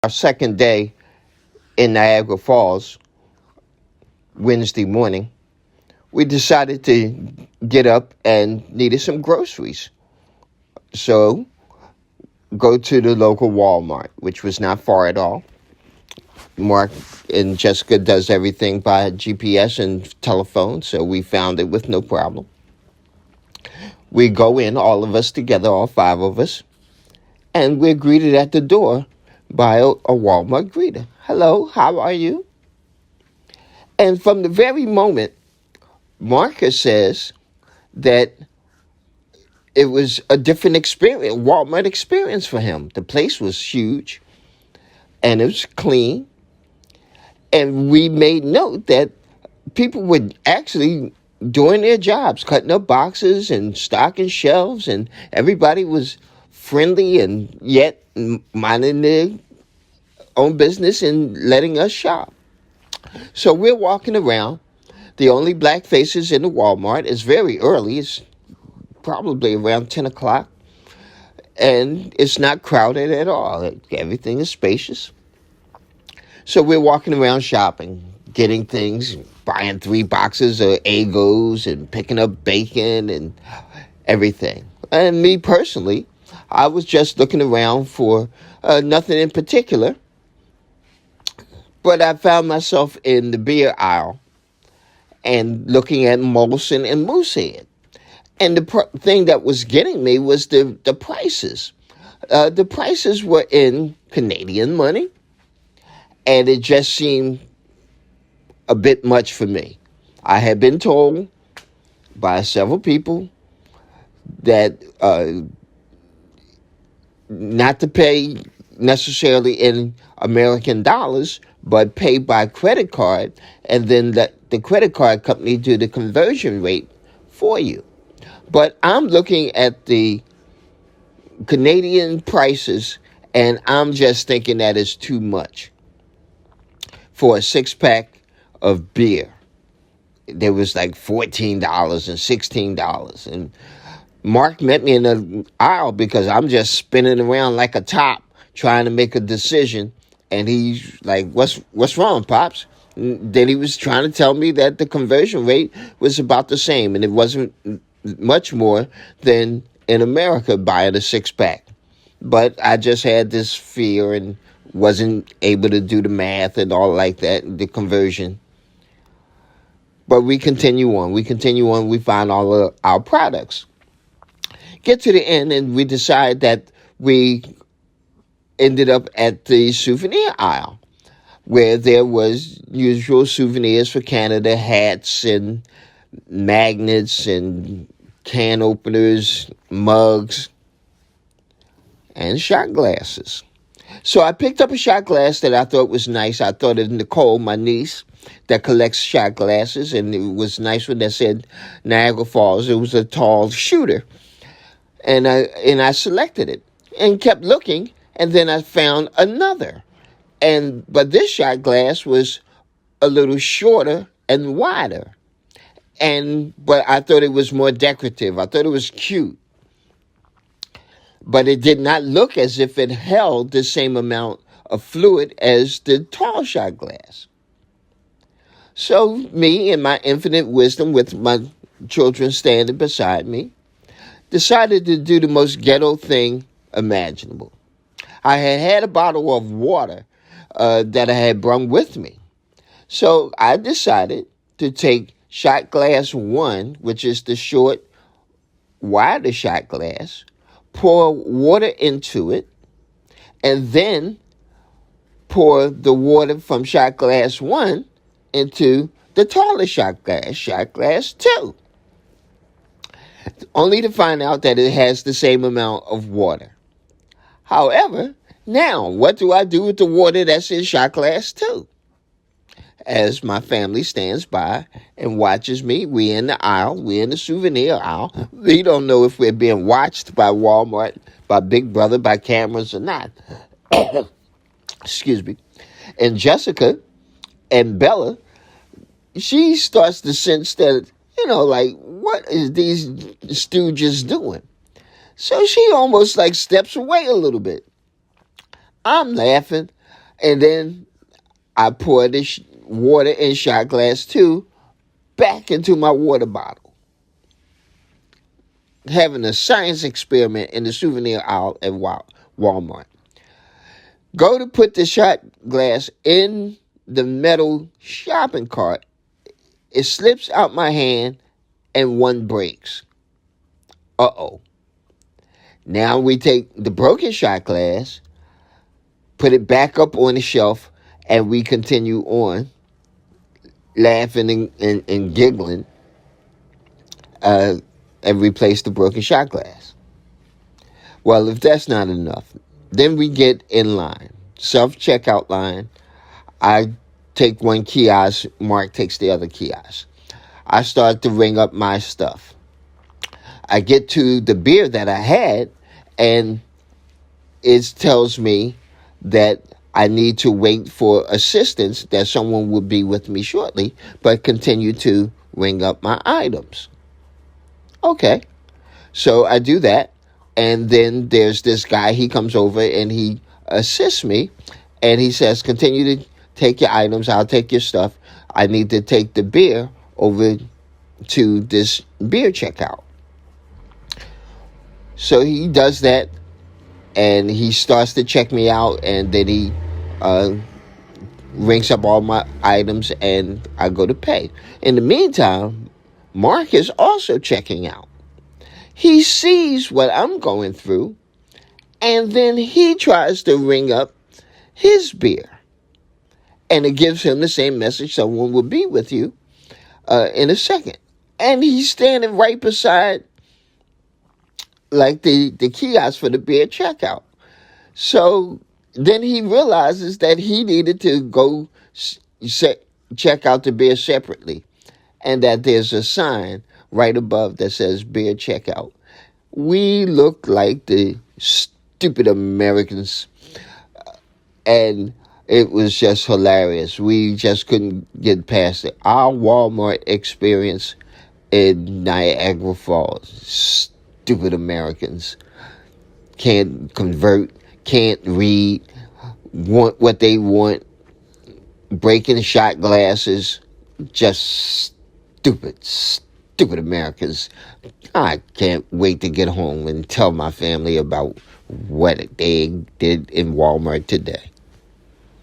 Our second day in Niagara Falls, Wednesday morning, we decided to get up and needed some groceries. So, go to the local Walmart, which was not far at all. Mark and Jessica does everything by GPS and telephone, so we found it with no problem. We go in, all of us together, all five of us, and we're greeted at the door by a Walmart greeter. Hello, how are you? And from the very moment, Marcus says that it was a different experience, Walmart experience for him. The place was huge and it was clean. And we made note that people were actually doing their jobs, cutting up boxes and stocking shelves, and everybody was friendly and yet minding their own business and letting us shop. So we're walking around. The only black faces in the Walmart. It's very early. It's probably around 10 o'clock. And it's not crowded at all. Everything is spacious. So we're walking around shopping, getting things, buying 3 boxes of Eggos and picking up bacon and everything. And me personally, I was just looking around for nothing in particular. But I found myself in the beer aisle and looking at Molson and Moosehead. And the thing that was getting me was the prices. The prices were in Canadian money, and it just seemed a bit much for me. I had been told by several people that not to pay necessarily in American dollars, but pay by credit card, and then let the credit card company do the conversion rate for you. But I'm looking at the Canadian prices, and I'm just thinking that is too much for a 6-pack of beer. There was like $14 and $16. And Mark met me in the aisle because I'm just spinning around like a top trying to make a decision. And he's like, what's wrong, Pops? And then he was trying to tell me that the conversion rate was about the same, and it wasn't much more than in America buying a 6-pack. But I just had this fear and wasn't able to do the math and all like that, the conversion. But we continue on. We find all of our products. Get to the end, and we decide that we ended up at the souvenir aisle, where there was usual souvenirs for Canada, hats and magnets and can openers, mugs, and shot glasses. So I picked up a shot glass that I thought was nice. I thought of Nicole, my niece, that collects shot glasses, and it was a nice one that said Niagara Falls. It was a tall shooter. And I selected it and kept looking, and then I found another. But this shot glass was a little shorter and wider. But I thought it was more decorative. I thought it was cute. But it did not look as if it held the same amount of fluid as the tall shot glass. So me, in my infinite wisdom, with my children standing beside me, decided to do the most ghetto thing imaginable. I had a bottle of water that I had brought with me. So I decided to take shot glass 1, which is the short, wider shot glass, pour water into it, and then pour the water from shot glass 1 into the taller shot glass 2. Only to find out that it has the same amount of water. However, now, what do I do with the water that's in shot glass 2? As my family stands by and watches me, we're in the aisle, we're in the souvenir aisle. We don't know if we're being watched by Walmart, by Big Brother, by cameras or not. Excuse me. And Jessica and Bella, she starts to sense that, like, what is these stooges doing? So she almost like steps away a little bit. I'm laughing. And then I pour the water in shot glass 2 back into my water bottle. Having a science experiment in the souvenir aisle at Walmart. Go to put the shot glass in the metal shopping cart. It slips out my hand and one breaks. Uh-oh. Now we take the broken shot glass, put it back up on the shelf, and we continue on, laughing and giggling, and replace the broken shot glass. Well, if that's not enough, then we get in line, self-checkout line. I take one kiosk, Mark takes the other kiosk. I start to ring up my stuff. I get to the beer that I had, and it tells me that I need to wait for assistance, that someone will be with me shortly, but continue to ring up my items. Okay, so I do that, and then there's this guy, he comes over and he assists me, and he says, continue to take your items, I'll take your stuff. I need to take the beer over to this beer checkout. So he does that, and he starts to check me out, and then he rings up all my items, and I go to pay. In the meantime, Mark is also checking out. He sees what I'm going through, and then he tries to ring up his beer. And it gives him the same message, someone will be with you in a second. And he's standing right beside like the kiosk for the beer checkout. So then he realizes that he needed to go check out the beer separately, and that there's a sign right above that says beer checkout. We look like the stupid Americans, and it was just hilarious. We just couldn't get past it. Our Walmart experience in Niagara Falls. Stupid Americans. Can't convert, can't read, want what they want, breaking shot glasses. Just stupid Americans. I can't wait to get home and tell my family about what they did in Walmart today.